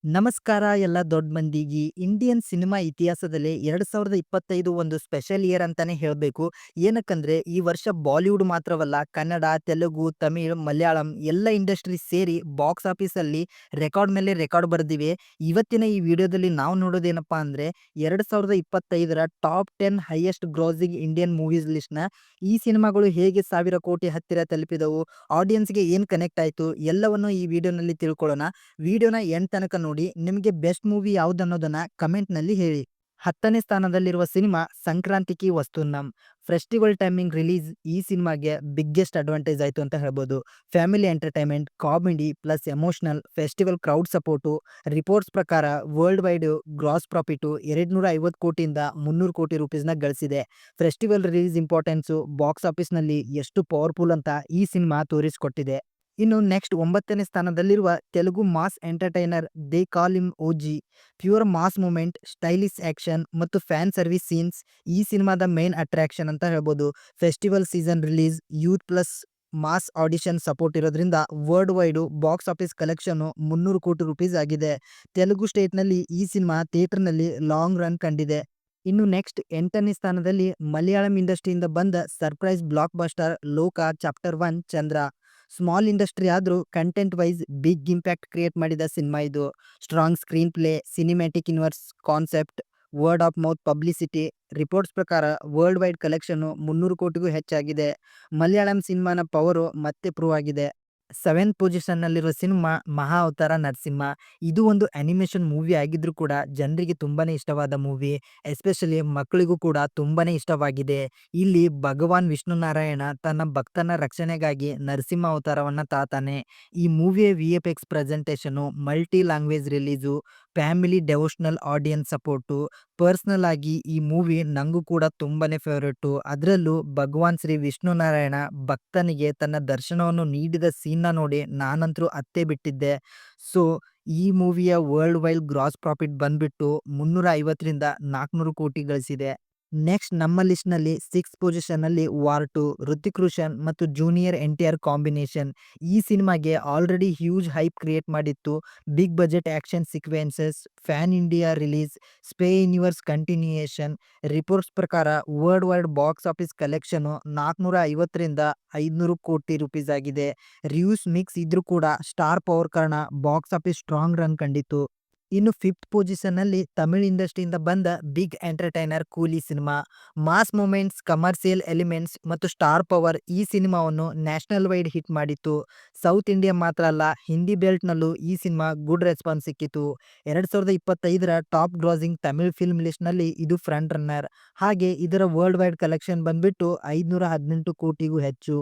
ನಮಸ್ಕಾರ ಎಲ್ಲ ದೊಡ್ಡ ಮಂದಿಗೆ. ಇಂಡಿಯನ್ ಸಿನಿಮಾ ಇತಿಹಾಸದಲ್ಲಿ 2025 ಒಂದು ಸ್ಪೆಷಲ್ ಇಯರ್ ಅಂತಾನೆ ಹೇಳಬೇಕು. ಏನಕ್ಕಂದ್ರೆ ಈ ವರ್ಷ ಬಾಲಿವುಡ್ ಮಾತ್ರವಲ್ಲ, ಕನ್ನಡ, ತೆಲುಗು, ತಮಿಳ್, ಮಲಯಾಳಂ ಎಲ್ಲ ಇಂಡಸ್ಟ್ರಿ ಸೇರಿ ಬಾಕ್ಸ್ ಆಫೀಸಲ್ಲಿ ರೆಕಾರ್ಡ್ ಮೇಲೆ ರೆಕಾರ್ಡ್ ಬರೆದಿವೆ. ಇವತ್ತಿನ ಈ ವಿಡಿಯೋದಲ್ಲಿ ನಾವು ನೋಡೋದೇನಪ್ಪಾ ಅಂದ್ರೆ 2025ರ top 10 highest grossing Indian movies ಲಿಸ್ಟ್‌ನ. ಈ ಸಿನಿಮಾಗಳು ಹೇಗೆ 1000 ಕೋಟಿ ಹತ್ತಿರ ತಲುಪಿದವು, ಆಡಿಯನ್ಸ್‌ಗೆ ಏನ್ ಕನೆಕ್ಟ್ ಆಯ್ತು, ಎಲ್ಲವನ್ನು ಈ ವಿಡಿಯೋನಲ್ಲಿ ತಿಳ್ಕೊಳ್ಳೋಣ. ವಿಡಿಯೋನ ಎಂಡ್ ತನಕ ನೋಡಿ. ನಿಮಗೆ ಬೆಸ್ಟ್ ಮೂವಿ ಯಾವ್ದನ್ನೋದನ್ನ ಕಮೆಂಟ್‌ನಲ್ಲಿ ಹೇಳಿ. 10ನೇ ಸ್ಥಾನದಲ್ಲಿರುವ ಸಿನಿಮಾ ಸಂಕ್ರಾಂತಿಕಿ ವಸ್ತುನಂ. ಫೆಸ್ಟಿವಲ್ ಟೈಮಿಂಗ್ ರಿಲೀಸ್ ಈ ಸಿನಿಮಾಗೆ ಬಿಗ್ಗೆಸ್ಟ್ ಅಡ್ವಾಂಟೇಜ್ ಆಯ್ತು ಅಂತ ಹೇಳ್ಬೋದು. Family entertainment, comedy plus emotional, festival crowd support. Reports ಪ್ರಕಾರ ವರ್ಲ್ಡ್ ವೈಡ್ ಗ್ರಾಸ್ ಪ್ರಾಫಿಟು 250 ಕೋಟಿಯಿಂದ 300 ಕೋಟಿ ರೂಪೀಸ್‌ನ ಗಳಿಸಿದೆ. ಫೆಸ್ಟಿವಲ್ ರಿಲೀಸ್ ಇಂಪಾರ್ಟೆನ್ಸು ಬಾಕ್ಸ್ ಆಫೀಸ್‌ನಲ್ಲಿ ಎಷ್ಟು ಪವರ್‌ಫುಲ್ ಅಂತ ಈ ಸಿನಿಮಾ ತೋರಿಸಿಕೊಟ್ಟಿದೆ. ಇನ್ನು ನೆಕ್ಸ್ಟ್ 9ನೇ ಸ್ಥಾನದಲ್ಲಿರುವ Telugu mass entertainer they call him OG. Pure mass moment, stylish action ಮತ್ತು ಫ್ಯಾನ್ ಸರ್ವಿಸ್ ಸೀನ್ಸ್ ಈ ಸಿನಿಮಾದ ಮೇನ್ ಅಟ್ರಾಕ್ಷನ್ ಅಂತ ಹೇಳ್ಬೋದು. Festival season release, youth plus mass ಆಡಿಷನ್ ಸಪೋರ್ಟ್ ಇರೋದ್ರಿಂದ worldwide box office collection 300 ಕೋಟಿ ರೂಪೀಸ್ ಆಗಿದೆ. ತೆಲುಗು ಸ್ಟೇಟ್‌ನಲ್ಲಿ ಈ ಸಿನಿಮಾ ಥಿಯೇಟರ್‌ನಲ್ಲಿ ಲಾಂಗ್ ರನ್ ಕಂಡಿದೆ. ಇನ್ನು ನೆಕ್ಸ್ಟ್ 8ನೇ ಸ್ಥಾನದಲ್ಲಿ ಮಲಯಾಳಂ ಇಂಡಸ್ಟ್ರಿಯಿಂದ ಬಂದ surprise blockbuster Lokah chapter 1 Chandra. Small industry ಆದ್ರೂ content wise big impact create ಮಾಡಿದ ಸಿನಿಮಾ ಇದು. Strong screenplay, cinematic universe concept, word of mouth publicity. Reports ಪ್ರಕಾರ ವರ್ಲ್ಡ್ ವೈಡ್ ಕಲೆಕ್ಷನ್ 300 ಕೋಟಿಗೂ ಹೆಚ್ಚಾಗಿದೆ. ಮಲಯಾಳಂ ಸಿನಿಮಾನ ಪವರು ಮತ್ತೆ ಪ್ರೂವ್ ಆಗಿದೆ. 7th ಪೊಸಿಷನ್ನಲ್ಲಿರುವ ಸಿನಿಮಾ ಮಹಾ ಅವತಾರ ನರಸಿಂಹ. ಇದು ಒಂದು ಅನಿಮೇಷನ್ ಮೂವಿ ಆಗಿದ್ರೂ ಕೂಡ ಜನರಿಗೆ ತುಂಬಾನೇ ಇಷ್ಟವಾದ ಮೂವಿ. ಎಸ್ಪೆಷಲಿ ಮಕ್ಕಳಿಗೂ ಕೂಡ ತುಂಬಾನೇ ಇಷ್ಟವಾಗಿದೆ. ಇಲ್ಲಿ ಭಗವಾನ್ ವಿಷ್ಣು ನಾರಾಯಣ ತನ್ನ ಭಕ್ತನ ರಕ್ಷಣೆಗಾಗಿ ನರಸಿಂಹ ಅವತಾರವನ್ನ ತಾತಾನೆ. ಈ ಮೂವಿಯ VFX presentation, multi language release, family devotional audience support. Personal ಆಗಿ ಈ ಮೂವಿ ನಂಗೂ ಕೂಡ ತುಂಬಾನೇ ಫೇವರೇಟು. ಅದರಲ್ಲೂ ಭಗವಾನ್ ಶ್ರೀ ವಿಷ್ಣು ನಾರಾಯಣ ಭಕ್ತನಿಗೆ ತನ್ನ ದರ್ಶನವನ್ನು ನೀಡಿದ ಸೀನ್ನ ನೋಡಿ ನಾನಂತರೂ ಅತ್ತೇ ಬಿಟ್ಟಿದ್ದೆ. ಸೊ ಈ ಮೂವಿಯ ವರ್ಲ್ಡ್ ವೈಡ್ ಗ್ರಾಸ್ ಪ್ರಾಫಿಟ್ ಬಂದ್ಬಿಟ್ಟು 350ರಿಂದ 400 ಕೋಟಿ ಗಳಿಸಿದೆ. ನೆಕ್ಸ್ಟ್ ನಮ್ಮ ಲಿಸ್ಟ್‌ನಲ್ಲಿ 6th ಪೊಸಿಷನ್‌ನಲ್ಲಿ ವಾರ್ 2 ಹೃತಿಕ್ ರೋಷನ್ ಮತ್ತು ಜೂನಿಯರ್ ಎನ್‌ಟಿಆರ್ ಕಾಂಬಿನೇಷನ್. ಈ ಸಿನಿಮಾಗೆ ಆಲ್ರೆಡಿ ಹ್ಯೂಜ್ ಹೈಪ್ ಕ್ರಿಯೇಟ್ ಮಾಡಿತ್ತು. Big budget action sequences, pan India release, spy universe continuation. Reports ಪ್ರಕಾರ worldwide box office collection 450ರಿಂದ 500 ಕೋಟಿ ರೂಪೀಸ್ ಆಗಿದೆ. ರಿವ್ಯೂಸ್ ಮಿಕ್ಸ್ ಇದ್ರೂ ಕೂಡ ಸ್ಟಾರ್ ಪವರ್ ಕಾರಣ ಬಾಕ್ಸ್ ಆಫೀಸ್ ಸ್ಟ್ರಾಂಗ್ ರನ್ ಕಂಡಿತು. ಇನ್ನು 5th ಪೊಸಿಷನ್‌ನಲ್ಲಿ ತಮಿಳ್ ಇಂಡಸ್ಟ್ರಿಯಿಂದ ಬಂದ big entertainer Coolie cinema. Mass moments, commercial elements ಮತ್ತು ಸ್ಟಾರ್ ಪವರ್ ಈ ಸಿನಿಮಾವನ್ನು ನ್ಯಾಷನಲ್ ವೈಡ್ ಹಿಟ್ ಮಾಡಿತ್ತು. ಸೌತ್ ಇಂಡಿಯಾ ಮಾತ್ರ ಅಲ್ಲ, ಹಿಂದಿ ಬೆಲ್ಟ್‌ನಲ್ಲೂ ಈ ಸಿನಿಮಾ ಗುಡ್ ರೆಸ್ಪಾನ್ಸ್ ಸಿಕ್ಕಿತು. 2025ರ ಟಾಪ್ ಗ್ರಾಸಿಂಗ್ ತಮಿಳ್ ಫಿಲ್ಮ್ ಲಿಸ್ಟ್‌ನಲ್ಲಿ ಇದು ಫ್ರಂಟ್ ರನ್ನರ್. ಹಾಗೆ ಇದರ ವರ್ಲ್ಡ್ ವೈಡ್ ಕಲೆಕ್ಷನ್ ಬಂದ್ಬಿಟ್ಟು 518 ಕೋಟಿಗೂ ಹೆಚ್ಚು.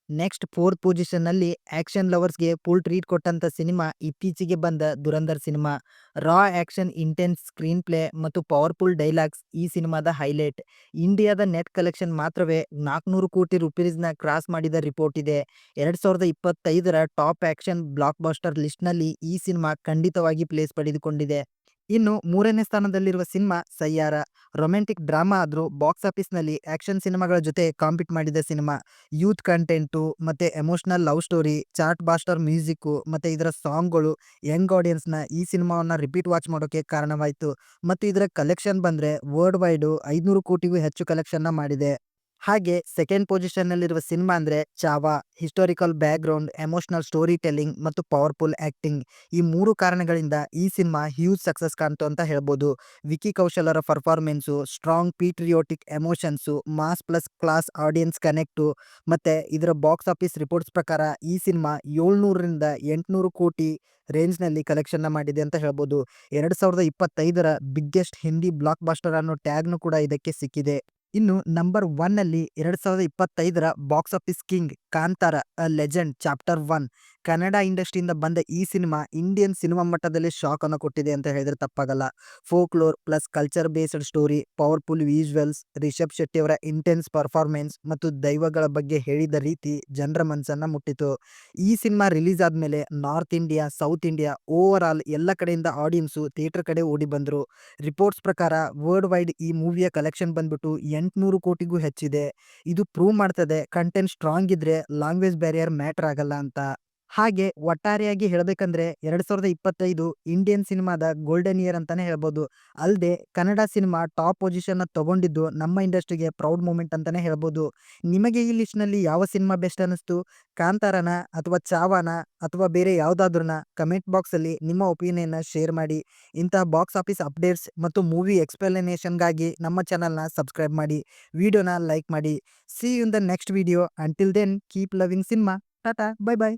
ನೆಕ್ಸ್ಟ್ 4th ಪೊಸಿಷನ್‌ನಲ್ಲಿ ಆಕ್ಷನ್ ಲವರ್ಸ್‌ಗೆ ಫುಲ್ ಟ್ರೀಟ್ ಕೊಟ್ಟಂತ ಸಿನಿಮಾ ಇತ್ತೀಚೆಗೆ ಬಂದ Dhurandhar cinema. Raw action, intense screenplay ಮತ್ತು ಪವರ್‌ಫುಲ್ ಡೈಲಾಗ್ಸ್ ಈ ಸಿನಿಮಾದ ಹೈಲೈಟ್. ಇಂಡಿಯಾದ ನೆಟ್ ಕಲೆಕ್ಷನ್ ಮಾತ್ರವೇ 400 ಕೋಟಿ ರೂಪೀಸ್‌ನ ಕ್ರಾಸ್ ಮಾಡಿದ ರಿಪೋರ್ಟ್ ಇದೆ. 2025ರ ಟಾಪ್ ಆಕ್ಷನ್ ಬ್ಲಾಕ್ ಬಸ್ಟರ್ ಲಿಸ್ಟ್‌ನಲ್ಲಿ ಈ ಸಿನಿಮಾ ಖಂಡಿತವಾಗಿ ಪ್ಲೇಸ್ ಪಡೆದುಕೊಂಡಿದೆ. ಇನ್ನು 3ನೇ ಸ್ಥಾನದಲ್ಲಿರುವ ಸಿನಿಮಾ ಸಯ್ಯಾರ. ರೊಮ್ಯಾಂಟಿಕ್ ಡ್ರಾಮಾ ಆದ್ರೂ ಬಾಕ್ಸ್ ಆಫೀಸ್‌ನಲ್ಲಿ ಆಕ್ಷನ್ ಸಿನಿಮಾಗಳ ಜೊತೆ ಕಾಂಪೀಟ್ ಮಾಡಿದ ಸಿನಿಮಾ. ಯೂತ್ ಕಂಟೆಂಟು ಮತ್ತೆ emotional love story, chart buster music ಮತ್ತೆ ಇದರ ಸಾಂಗ್‌ಗಳು ಯಂಗ್ ಆಡಿಯನ್ಸ್‌ನ ಈ ಸಿನಿಮಾವನ್ನ ರಿಪೀಟ್ ವಾಚ್ ಮಾಡೋಕೆ ಕಾರಣವಾಯ್ತು. ಮತ್ತು ಇದರ ಕಲೆಕ್ಷನ್ ಬಂದ್ರೆ ವರ್ಲ್ಡ್ ವೈಡು 500 ಕೋಟಿಗೂ ಹೆಚ್ಚು ಕಲೆಕ್ಷನ್‌ನ ಮಾಡಿದೆ. ಹಾಗೆ 2nd ಪೊಸಿಷನ್ನಲ್ಲಿರುವ ಸಿನಿಮಾ ಅಂದ್ರೆ Chhaava. Historical background, emotional storytelling ಮತ್ತು ಪವರ್‌ಫುಲ್ ಆಕ್ಟಿಂಗ್. ಈ 3 ಕಾರಣಗಳಿಂದ ಈ ಸಿನಿಮಾ ಹ್ಯೂಜ್ ಸಕ್ಸಸ್ ಕಾಣ್ತು ಅಂತ ಹೇಳ್ಬೋದು. ವಿಕಿ ಕೌಶಲ್ ಅವರ performance, strong patriotic emotions, mass plus class audience connect. ಮತ್ತೆ ಇದರ ಬಾಕ್ಸ್ ಆಫೀಸ್ ರಿಪೋರ್ಟ್ಸ್ ಪ್ರಕಾರ ಈ ಸಿನಿಮಾ 700ರಿಂದ 800 ಕೋಟಿ ರೇಂಜ್‌ನಲ್ಲಿ ಕಲೆಕ್ಷನ್‌ನ ಮಾಡಿದೆ ಅಂತ ಹೇಳ್ಬೋದು. 2025ರ ಬಿಗ್ಗೆಸ್ಟ್ ಹಿಂದಿ ಬ್ಲಾಕ್ ಬಸ್ಟರ್ ಅನ್ನೋ ಟ್ಯಾಗ್‌ನು ಕೂಡ ಇದಕ್ಕೆ ಸಿಕ್ಕಿದೆ. ಇನ್ನು ನಂಬರ್ 1ನಲ್ಲಿ 2025ರ box office king Kantara a legend chapter 1. Kannada ಇಂಡಸ್ಟ್ರಿಯಿಂದ ಬಂದ ಈ ಸಿನಿಮಾ ಇಂಡಿಯನ್ ಸಿನಿಮಾ ಮಟ್ಟದಲ್ಲಿ ಶಾಕ್ ಅನ್ನು ಕೊಟ್ಟಿದೆ ಅಂತ ಹೇಳಿದ್ರೆ ತಪ್ಪಾಗಲ್ಲ. Folklore plus culture based story, powerful visuals, Rishab Shetty ಅವರ ಇಂಟೆನ್ಸ್ ಪರ್ಫಾರ್ಮೆನ್ಸ್ ಮತ್ತು ದೈವಗಳ ಬಗ್ಗೆ ಹೇಳಿದ ರೀತಿ ಜನರ ಮನಸ್ಸನ್ನ ಮುಟ್ಟಿತು. ಈ ಸಿನಿಮಾ ರಿಲೀಸ್ ಆದ್ಮೇಲೆ north India, south India over all ಎಲ್ಲ ಕಡೆಯಿಂದ ಆಡಿಯನ್ಸು ಥಿಯೇಟರ್ ಕಡೆ ಓಡಿ ಬಂದ್ರು. ರಿಪೋರ್ಟ್ಸ್ ಪ್ರಕಾರ ವರ್ಲ್ಡ್ ವೈಡ್ ಈ ಮೂವಿಯ ಕಲೆಕ್ಷನ್ ಬಂದ್ಬಿಟ್ಟು 800 ಕೋಟಿಗೂ ಹೆಚ್ಚಿದೆ. ಇದು ಪ್ರೂವ್ ಮಾಡ್ತದೆ ಕಂಟೆಂಟ್ ಸ್ಟ್ರಾಂಗ್ ಇದ್ರೆ ಲ್ಯಾಂಗ್ವೇಜ್ ಬ್ಯಾರಿಯರ್ ಮ್ಯಾಟರ್ ಆಗಲ್ಲ ಅಂತ. ಹಾಗೆ ಒಟ್ಟಾರೆಯಾಗಿ ಹೇಳಬೇಕಂದ್ರೆ 2025 ಇಂಡಿಯನ್ ಸಿನಿಮಾದ ಗೋಲ್ಡನ್ ಇಯರ್ ಅಂತಾನೆ ಹೇಳ್ಬೋದು. ಅಲ್ಲದೆ ಕನ್ನಡ ಸಿನಿಮಾ ಟಾಪ್ ಪೊಸಿಷನ್ ತಗೊಂಡಿದ್ದು ನಮ್ಮ ಇಂಡಸ್ಟ್ರಿಗೆ ಪ್ರೌಡ್ ಮೂಮೆಂಟ್ ಅಂತಾನೆ ಹೇಳ್ಬೋದು. ನಿಮಗೆ ಈ ಲಿಸ್ಟ್‌ನಲ್ಲಿ ಯಾವ ಸಿನಿಮಾ ಬೆಸ್ಟ್ ಅನಿಸ್ತು? ಕಾಂತಾರನ ಅಥವಾ ಚಾವಾನ ಅಥವಾ ಬೇರೆ ಯಾವುದಾದ್ರೂನ ಕಮೆಂಟ್ ಬಾಕ್ಸಲ್ಲಿ ನಿಮ್ಮ ಒಪಿನಿಯನ್‌ನ ಶೇರ್ ಮಾಡಿ. ಇಂತಹ ಬಾಕ್ಸ್ ಆಫೀಸ್ ಅಪ್ಡೇಟ್ಸ್ ಮತ್ತು ಮೂವಿ ಎಕ್ಸ್‌ಪ್ಲನೇಷನ್‌ಗಾಗಿ ನಮ್ಮ ಚಾನಲ್‌ನ ಸಬ್ಸ್ಕ್ರೈಬ್ ಮಾಡಿ. ವಿಡಿಯೋನ ಲೈಕ್ ಮಾಡಿ. See you in the next video. Until then keep loving cinema. Tata. Bye by.